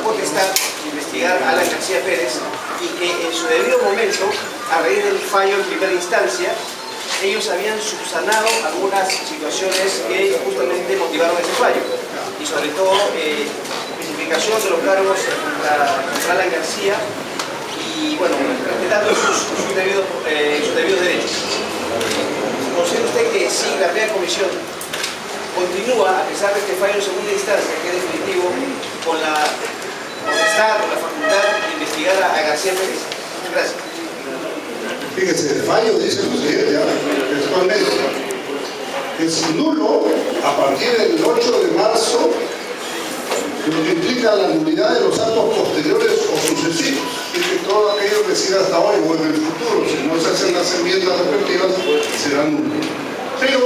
potestad de investigar a Alan García Pérez y que en su debido momento, a raíz del fallo en primera instancia, ellos habían subsanado algunas situaciones que justamente motivaron ese fallo, y sobre todo especificación de los cargos contra Alan García y, bueno, respetando sus debidos derechos. ¿Considera usted que si la primera comisión continúa, a pesar de este fallo en segunda instancia, que es definitivo, con la potestad, con la facultad de investigar a García Pérez? Gracias. Fíjese, el fallo dice lo siguiente, textualmente: es nulo a partir del 8 de marzo, lo que implica la nulidad de los actos posteriores o sucesivos, y que todo aquello que siga hasta hoy o en el futuro, si no se hacen las enmiendas respectivas, será nulo. Pero,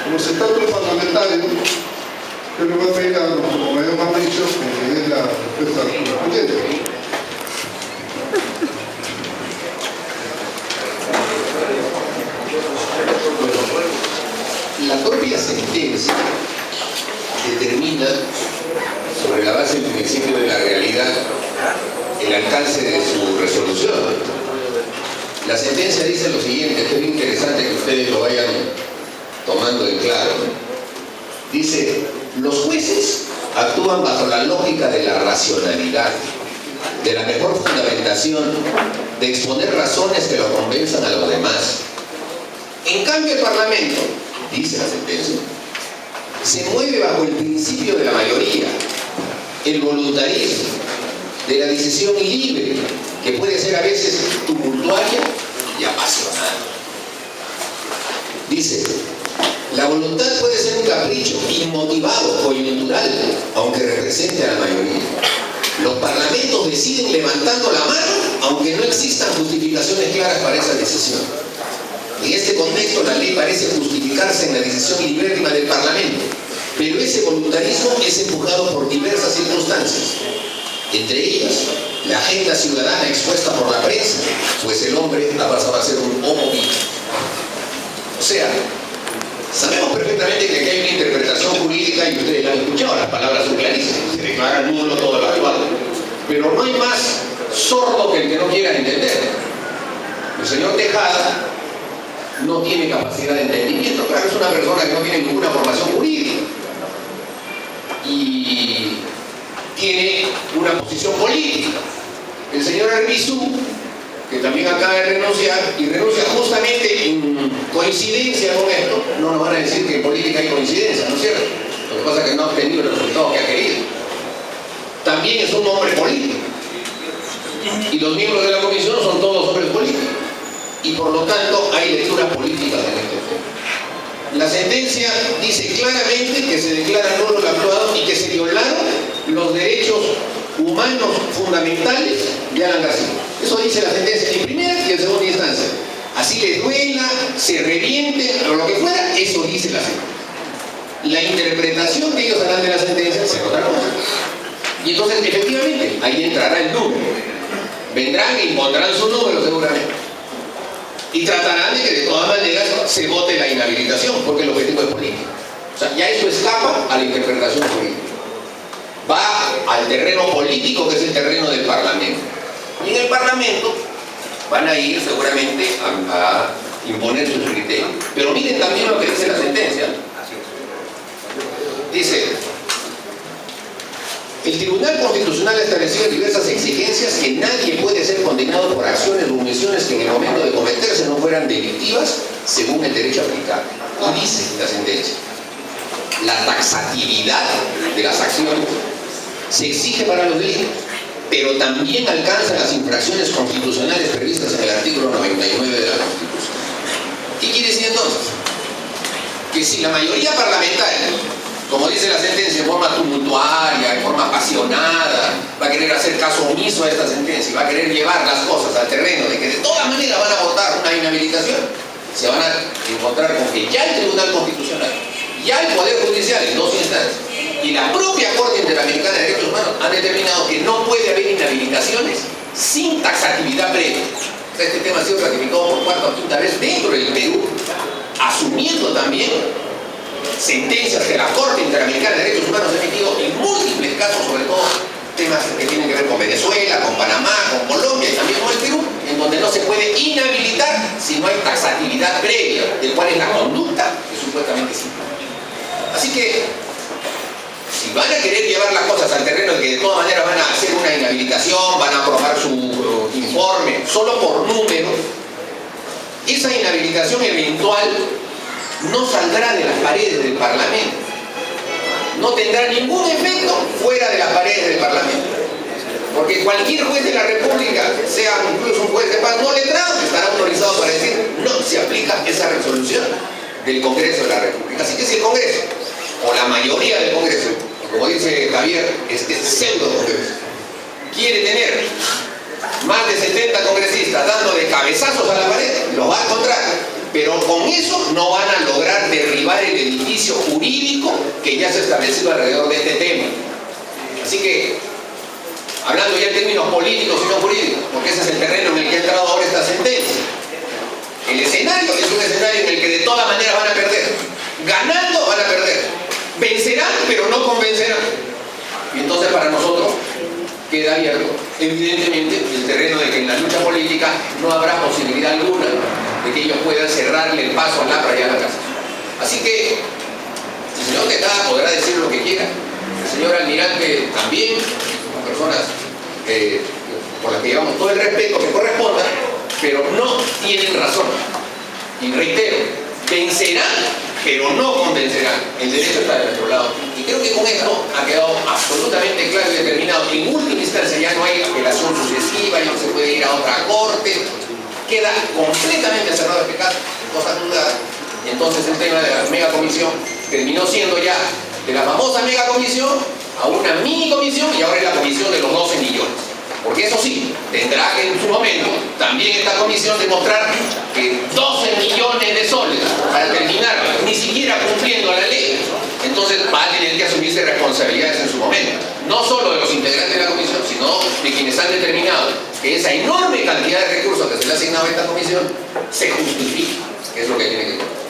como se trata de un parlamentario, yo le voy a pedir a los compañeros más dichos que le den la respuesta correspondiente. La propia sentencia determina, sobre la base del principio de la realidad, el alcance de su resolución. La sentencia dice lo siguiente, que es muy interesante que ustedes lo vayan tomando en claro. Dice: los jueces actúan bajo la lógica de la racionalidad, de la mejor fundamentación, de exponer razones que lo convenzan a los demás. En cambio, el Parlamento, dice la sentencia, se mueve bajo el principio de la mayoría, el voluntarismo, de la decisión libre, que puede ser a veces tumultuaria y apasionada. Dice: la voluntad puede ser un capricho inmotivado, coyuntural, aunque represente a la mayoría. Los parlamentos deciden levantando la mano, aunque no existan justificaciones claras para esa decisión. En este contexto, la ley parece justificarse en la decisión libérrima del Parlamento, pero ese voluntarismo es empujado por diversas circunstancias, entre ellas la agenda ciudadana expuesta por la prensa, pues el hombre ha pasado a ser un homo vivo. O sea, sabemos perfectamente que aquí hay una interpretación jurídica, y ustedes la han escuchado, las palabras son clarísimas, se declara nulo todo lo actual, pero no hay más sordo que el que no quiera entender. El señor Tejada no tiene capacidad de entendimiento, claro, es una persona que no tiene ninguna formación jurídica y tiene una posición política. El señor Arbizu, que también acaba de renunciar, y renuncia justamente en coincidencia con esto, no nos van a decir que en política hay coincidencia, ¿no es cierto? Lo que pasa es que no ha obtenido los resultados que ha querido. También es un hombre político, y los miembros de la comisión son todos hombres políticos, y por lo tanto hay lecturas políticas en este tema. La sentencia dice claramente que se declara nulo el actuado y que se violaron los derechos humanos fundamentales de Alan García. Eso dice la sentencia en primera y en segunda instancia. Así les duela, se revienten o lo que fuera, eso dice la sentencia. La interpretación que ellos harán de la sentencia es otra cosa. Y entonces, efectivamente, ahí entrará el número. Vendrán e impondrán su número seguramente. Y tratarán de que de todas maneras se vote la inhabilitación, porque el objetivo es político. O sea, ya eso escapa a la interpretación jurídica. Va al terreno político, que es el terreno del Parlamento. Y en el Parlamento van a ir seguramente a imponer sus criterios. Pero miren también lo que dice la sentencia. Dice: el Tribunal Constitucional ha establecido diversas exigencias que nadie puede ser condenado por acciones o omisiones que en el momento de cometerse no fueran delictivas según el derecho aplicable. Y dice la sentencia: la taxatividad de las acciones se exige para los delitos, pero también alcanza las infracciones constitucionales previstas en el artículo 99 de la Constitución. ¿Qué quiere decir entonces? Que si la mayoría parlamentaria, como dice la sentencia, en forma tumultuaria, en forma apasionada, va a querer hacer caso omiso a esta sentencia y va a querer llevar las cosas al terreno de que de todas maneras van a votar una inhabilitación, se van a encontrar con que ya el Tribunal Constitucional, ya el Poder Judicial en dos instancias y la propia Corte Interamericana de Derechos Humanos han determinado que no puede haber inhabilitaciones sin taxatividad previa. O sea, este tema ha sido ratificado por cuarta o quinta vez dentro del Perú, asumiendo también sentencias que la Corte Interamericana de Derechos Humanos ha emitido en múltiples casos, sobre todo temas que tienen Panamá, con Colombia y también con el Perú, en donde no se puede inhabilitar si no hay taxatividad previa, del cual es la conducta que supuestamente sí. Así que, si van a querer llevar las cosas al terreno de que de todas maneras van a hacer una inhabilitación, van a aprobar su informe solo por números, esa inhabilitación eventual no saldrá de las paredes del Parlamento. No tendrá ningún efecto fuera de las paredes del Parlamento. Porque cualquier juez de la República, sea incluso un juez de paz no letrado, estará autorizado para decir no se aplica esa resolución del Congreso de la República. Así que si el Congreso, o la mayoría del Congreso, como dice Javier, este pseudo Congreso, quiere tener más de 70 congresistas dando de cabezazos a la pared, los va a encontrar. Pero con eso no van a lograr derribar el edificio jurídico que ya se ha establecido alrededor de este tema. Así que, hablando ya en términos políticos y no jurídicos, porque ese es el terreno en el que ha entrado ahora esta sentencia, el escenario es un escenario en el que de todas maneras van a perder. Ganando van a perder. Vencerán, pero no convencerán. Y entonces para nosotros queda abierto, evidentemente, el terreno de que en la lucha política no habrá posibilidad alguna de que ellos puedan cerrarle el paso al APRA y a la casa. Así que el señor Tejada podrá decir lo que quiera, el señor almirante también, son personas por las que llevamos todo el respeto que corresponda, pero no tienen razón. Y reitero, vencerán, pero no convencerán. El derecho está de nuestro lado. Y creo que con esto ha quedado absolutamente claro y determinado. En última instancia ya no hay apelación sucesiva, ya no se puede ir a otra corte. Queda completamente cerrado este caso, cosa dudada. Y entonces el tema de la megacomisión terminó siendo ya de la famosa megacomisión a una mini comisión y ahora es la comisión de los 12 millones. Porque eso sí, tendrá que en su momento también esta comisión demostrar que 12 millones de soles para terminar ni siquiera cumpliendo la ley, entonces va a tener que asumirse responsabilidades en su momento, no solo de los integrantes de la comisión, sino de quienes han determinado que esa enorme cantidad de recursos que se le ha asignado a esta comisión se justifica, que es lo que tiene que ver.